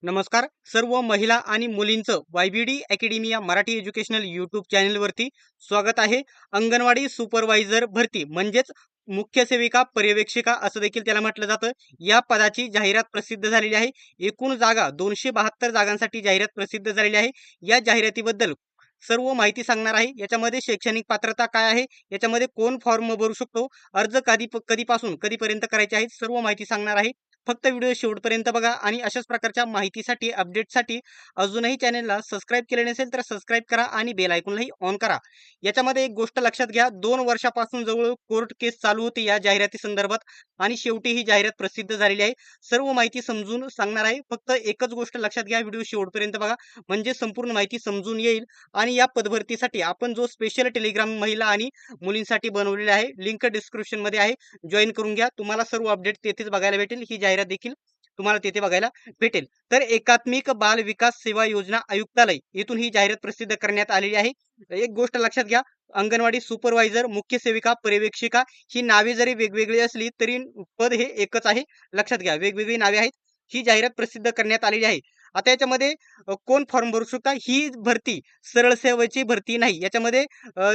नमस्कार. सर्व महिला आणि मुलींचं YBD अकॅडमी या मराठी एज्युकेशनल यूट्यूब चॅनलवरती स्वागत आहे. अंगणवाडी सुपरवायझर भरती म्हणजेच मुख्य सेविका पर्यवेक्षिका असं देखील त्याला म्हटलं जातं. या पदाची जाहिरात प्रसिद्ध झालेली आहे. एकूण जागा 272 जागांसाठी जाहिरात प्रसिद्ध झालेली आहे. या जाहिरातीबद्दल सर्व माहिती सांगणार आहे. याच्यामध्ये शैक्षणिक पात्रता काय आहे, याच्यामध्ये कोण फॉर्म भरू शकतो, अर्ज कधीपासून कधीपर्यंत करायचे आहेत, सर्व माहिती सांगणार आहे. फक्त व्हिडिओ शेवटपर्यंत बघा आणि अशाच प्रकारच्या माहितीसाठी अपडेटसाठी अजूनही चॅनलला सबस्क्राईब केले नसेल तर सबस्क्राईब करा आणि बेल आयकॉनलाही ऑन करा. याच्यामध्ये एक गोष्ट लक्षात घ्या, 2 वर्षापासून जवळ कोर्ट केस चालू होती या जाहिराती संदर्भात आणि शेवटी ही जाहिरात प्रसिद्ध झालेली आहे. सर्व माहिती समजून सांगणार आहे. फक्त एकच गोष्ट लक्षात घ्या, व्हिडिओ शेवटपर्यंत बघा म्हणजे संपूर्ण माहिती समजून येईल. आणि या पदभरतीसाठी आपण जो स्पेशल टेलिग्राम महिला आणि मुलींसाठी बनवलेला आहे, लिंक डिस्क्रिप्शन मध्ये आहे, जॉईन करून घ्या. तुम्हाला सर्व अपडेट तेथेच बघायला भेटेल. ही जाहिरात देखील तुम्हाला तेथे बघायला भेटेल. तर एकात्मिक बाल विकास सेवा योजना आयुक्तालय येथून ही जाहिरात प्रसिद्ध करण्यात आलेली आहे. एक गोष्ट लक्षात घ्या, अंगणवाडी सुपरवायझर, मुख्य सेविका, पर्यवेक्षिका ही नावे जरी वेगवेगळी असली तरी पद हे एकच आहे. लक्षात घ्या, वेगवेगळी नावे आहेत. ही जाहिरात प्रसिद्ध करण्यात आलेली आहे. आता याच्यामध्ये कोण फॉर्म भरू शकता? ही भरती सरळ सेवेची भरती नाही. याच्यामध्ये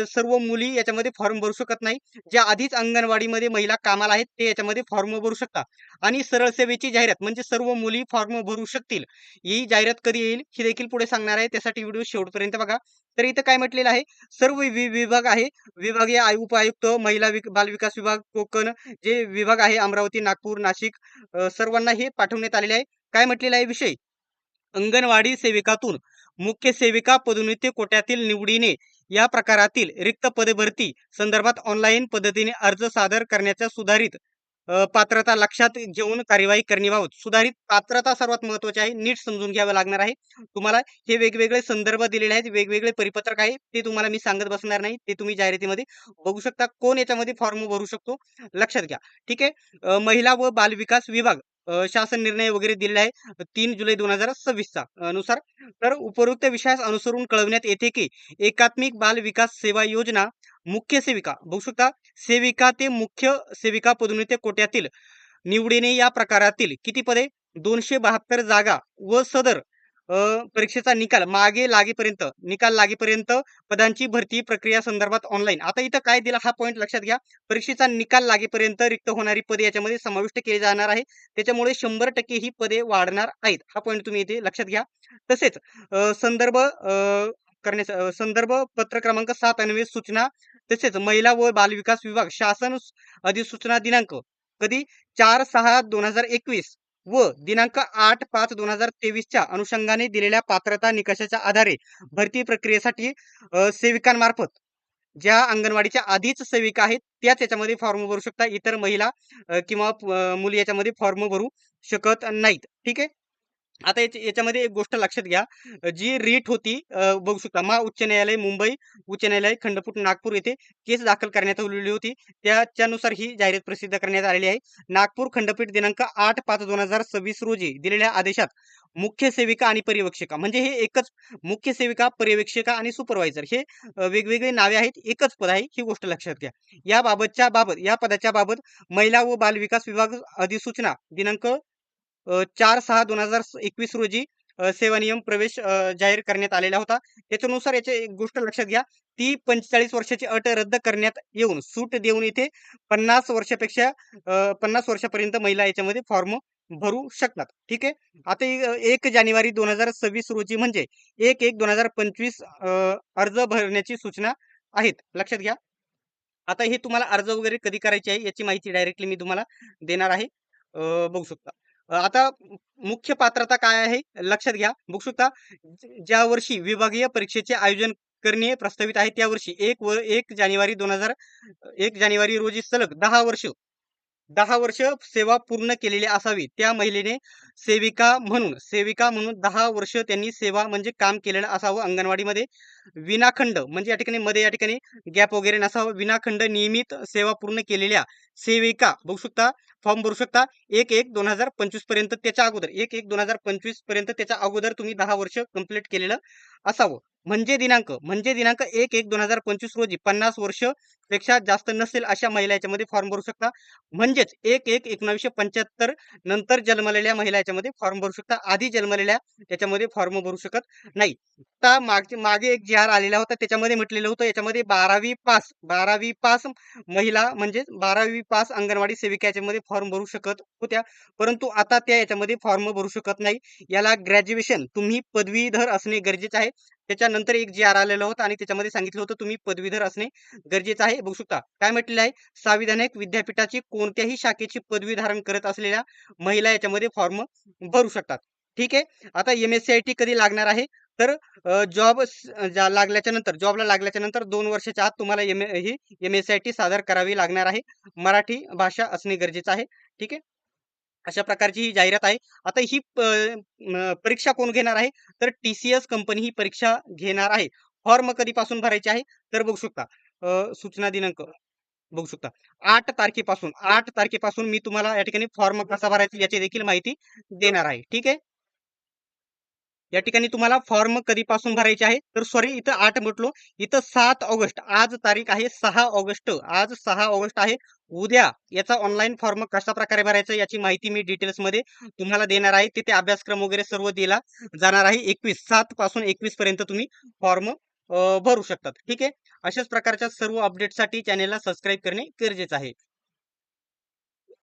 सर्व मुली याच्यामध्ये फॉर्म भरू शकत नाही. ज्या आधीच अंगणवाडीमध्ये महिला कामाला आहेत ते याच्यामध्ये फॉर्म भरू शकता. आणि सरळ सेवेची जाहिरात म्हणजे सर्व मुली फॉर्म भरू शकतील. ही जाहिरात कधी येईल ही देखील पुढे सांगणार आहे. त्यासाठी व्हिडिओ शेवटपर्यंत बघा. तर इथं काय म्हटलेलं आहे, सर्व विभाग आहे, विभागीय उपायुक्त, महिला बाल विकास विभाग, कोकण जे विभाग आहे, अमरावती, नागपूर, नाशिक, सर्वांना हे पाठवण्यात आलेले आहे. काय म्हटलेलं आहे विषय, अंगणवाडी सेविकातून मुख्य सेविका पदोन्नती कोट्यातील निवडीने या प्रकारातील रिक्त पदभरती संदर्भात ऑनलाईन पद्धतीने अर्ज सादर करण्याच्या सुधारित पात्रता लक्षात घेऊन कार्यवाही करण्याबाबत. सुधारित पात्रता सर्वात महत्वाची आहे, नीट समजून घ्यावं लागणार आहे तुम्हाला. हे वेगवेगळे संदर्भ दिलेले आहेत, वेगवेगळे परिपत्रक आहे, ते तुम्हाला मी सांगत बसणार नाही, ते तुम्ही जाहिरातीमध्ये बघू शकता. कोण याच्यामध्ये फॉर्म भरू शकतो लक्षात घ्या. ठीक आहे. महिला व बालविकास विभाग शासन निर्णय वगैरे दिलेला आहे 3 जुलै 2026 चा नुसार. तर उपरोक्त विषयास अनुसरून कळविण्यात येते की एकात्मिक बाल विकास सेवा योजना मुख्य सेविका बघू शकता, सेविका ते मुख्य सेविका पदोन्नती कोट्यातील निवडीने या प्रकारातील किती पदे, 272 जागा व सदर परीक्षेचा निकाल लागेपर्यंत पदांची भरती प्रक्रिया संदर्भात ऑनलाईन. आता इथं काय दिलं हा पॉईंट लक्षात घ्या, परीक्षेचा निकाल लागेपर्यंत रिक्त होणारी पदे याच्यामध्ये समाविष्ट केली जाणार आहे. त्याच्यामुळे 100% ही पदे वाढणार आहेत. हा पॉईंट तुम्ही इथे लक्षात घ्या. तसेच संदर्भ पत्र क्रमांक 7 अन्वये सूचना. तसेच महिला व बालविकास विभाग शासन अधिसूचना दिनांक कधी 4/6/2021 व दिनांक 8/5/2023 च्या अनुषंगाने दिलेल्या पात्रता निकषाच्या आधारे भरती प्रक्रियेसाठी सेविकांमार्फत ज्या अंगणवाडीच्या आधीच सेविका आहेत त्याच याच्यामध्ये फॉर्म भरू शकता. इतर महिला किंवा मुली याच्यामध्ये फॉर्म भरू शकत नाहीत. ठीक आहे. आता याच्यामध्ये एक गोष्ट लक्षात घ्या, जी रीट होती बघू शकता, उच्च न्यायालय मुंबई, उच्च न्यायालय खंडपीठ नागपूर येथे केस दाखल करण्यात आलेली होती. त्याच्यानुसार ही जाहिरात प्रसिद्ध करण्यात आलेली आहे. नागपूर खंडपीठ दिनांक 8/5/2026 रोजी दिलेल्या आदेशात मुख्य सेविका आणि पर्यवेक्षिका म्हणजे हे एकच, मुख्य सेविका, पर्यवेक्षिका आणि सुपरवायझर हे वेगवेगळे नावे आहेत, एकच पद आहे, ही गोष्ट लक्षात घ्या. या पदाच्या बाबत महिला व बाल विकास विभाग अधिसूचना दिनांक 4/6/2021 रोजी सेवा नियम प्रवेश जाहीर करण्यात आलेला होता. त्याच्यानुसार याची एक गोष्ट लक्षात घ्या, ती 45 वर्षाची अट रद्द करण्यात येऊन सूट देऊन इथे 50 वर्षापर्यंत महिला याच्यामध्ये फॉर्म भरू शकतात. ठीक आहे. आता 1 जानेवारी 2026 रोजी म्हणजे 1/1/2025 अर्ज भरण्याची सूचना आहेत. लक्षात घ्या. आता हे तुम्हाला अर्ज वगैरे कधी करायची आहे याची माहिती डायरेक्टली मी तुम्हाला देणार आहे. बघू शकता. आता मुख्य पात्रता काय आहे लक्षात घ्या. बघू शकता, ज्या वर्षी विभागीय परीक्षेचे आयोजन करणे प्रस्तावित आहे त्या वर्षी 1 जानेवारी रोजी सलग 10 वर्ष सेवा पूर्ण केलेली असावी. त्या महिलेने सेविका म्हणून 10 वर्ष त्यांनी सेवा म्हणजे काम केलेलं असावं अंगणवाडीमध्ये. विनाखंड म्हणजे या ठिकाणी गॅप वगैरे नसावं. विनाखंड नियमित सेवा पूर्ण केलेल्या सेविका बघू शकता फॉर्म भरू शकता 1/1/2025 पर्यंत. त्याच्या अगोदर 1/1/2025 पर्यंत त्याच्या अगोदर तुम्ही 10 वर्ष कंप्लीट केलेलं असावं. म्हणजे दिनांक 1/1/2025 रोजी 50 वर्ष पेक्षा जास्त नसेल अशा महिला याच्यामध्ये फॉर्म भरू शकता. म्हणजेच 1/1/1975 नंतर जन्मलेल्या महिला याच्यामध्ये फॉर्म भरू शकता. आधी जन्मलेल्या त्याच्यामध्ये फॉर्म भरू शकत नाही. आता मागे एक जी आर आलेला होता त्याच्यामध्ये म्हटलेलं होतं याच्यामध्ये 12वी पास महिला म्हणजे 12वी पास अंगणवाडी सेविका याच्यामध्ये फॉर्म भरू शकत होत्या. परंतु आता त्या याच्यामध्ये फॉर्म भरू शकत नाही. याला ग्रॅज्युएशन तुम्ही पदवीधर असणे गरजेचे आहे. त्याच्यानंतर एक जी आर आलेला होता आणि त्याच्यामध्ये सांगितलं होतं तुम्ही पदवीधर असणे गरजेचं आहे. बघू शकता काय म्हटलेलं आहे, संविधानिक विद्यापीठाची कोणत्याही शाखेची पदवी धारण करत असलेल्या महिला याच्यामध्ये फॉर्म भरू शकतात. ठीक आहे. आता MSCIT कधी लागणार आहे तर जॉबला लागल्याच्या नंतर 2 वर्षाच्या आत तुम्हाला ही MSCIT सादर करावी लागणार आहे. मराठी भाषा असणे गरजेचं आहे. ठीक आहे. अशा प्रकारची ही जाहिरात आहे. आता ही परीक्षा कोण घेणार आहे तर TCS कंपनी ही परीक्षा घेणार आहे. फॉर्म कधीपासून भरायचे आहे तर बघू शकता सूचना दिनांक बघू शकता 8 तारखेपासून मी तुम्हाला या ठिकाणी फॉर्म कसा भरायचा याची देखील माहिती देणार आहे. ठीक आहे. या ठिकाणी तुम्हाला फॉर्म कधीपासून भरायचे आहे तर सॉरी इथं 8 म्हटलो, इथं 7 ऑगस्ट आज तारीख आहे 6 ऑगस्ट. आज 6 ऑगस्ट आहे. उद्या याचा ऑनलाईन फॉर्म कशा प्रकारे भरायचा याची माहिती मी डिटेल्समध्ये तुम्हाला देणार आहे. तिथे अभ्यासक्रम वगैरे सर्व दिला जाणार आहे. 7 पासून 21 पर्यंत तुम्ही फॉर्म भरू शकतात. ठीक आहे. अशाच प्रकारच्या सर्व अपडेटसाठी चॅनेलला सबस्क्राईब करणे गरजेचं आहे.